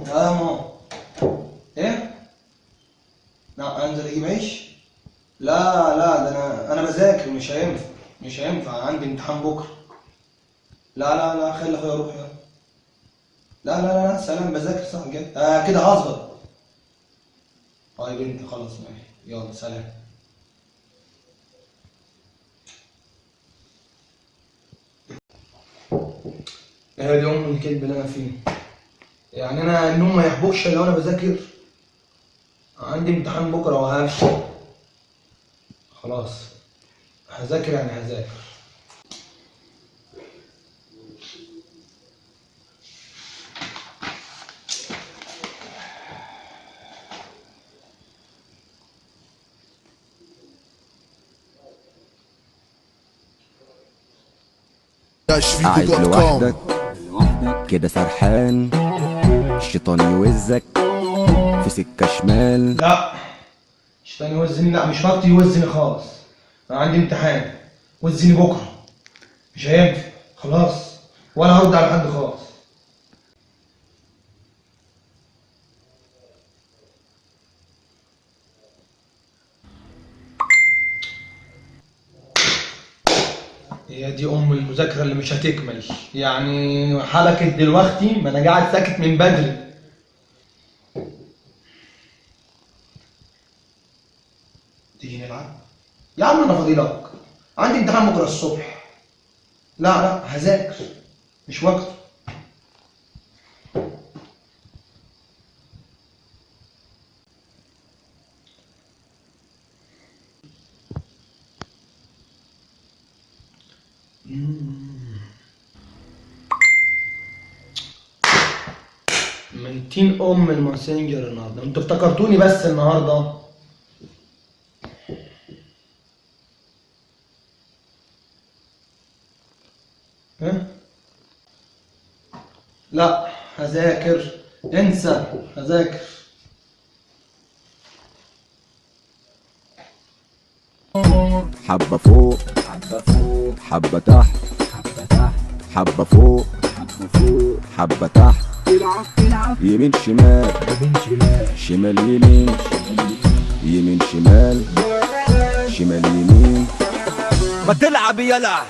يا ماما. ايه؟ لا انزل اجيب عيش؟ لا ده انا بذاكر، مش هينفع عندي امتحان بكره. لا خلي اخويا يروح يلا. لا سلام، بذاكر صح كده. كده هظبط. يا بنتي خلاص ماشي، يلا سلام. هي دي ام الكلب اللي انا فيه. يعني انا النوم ما يحبكش لو انا بذاكر؟ عندي امتحان بكره وهفشل. خلاص هذاكر يعني هذاكر. قاعد لوحدك كده سرحان، الشيطان يوزك في سكة شمال. لا الشيطان يوزني؟ لا مش وقت يوزني خالص، انا عندي امتحان. وزني بكره، مش هينفع خلاص، ولا هرد على حد خالص. هي دي ام المذاكره اللي مش هتكمل يعني. حلقه دلوقتي، ما انا قاعد ساكت من بدري. تيجي نلعب يا عم؟ انا فاضيلك، عندي امتحان بكره الصبح. لا هذاكر، مش وقت. منتين ام الماسنجر النهارده، انتوا افتكرتوني بس النهارده. ها؟ لا هذاكر، انسى، هذاكر. حبة فوق حبة تحت، حبة فوق حبة تحت، يمين شمال شمال يمين، يمين شمال شمال يمين. ما تلعب يلا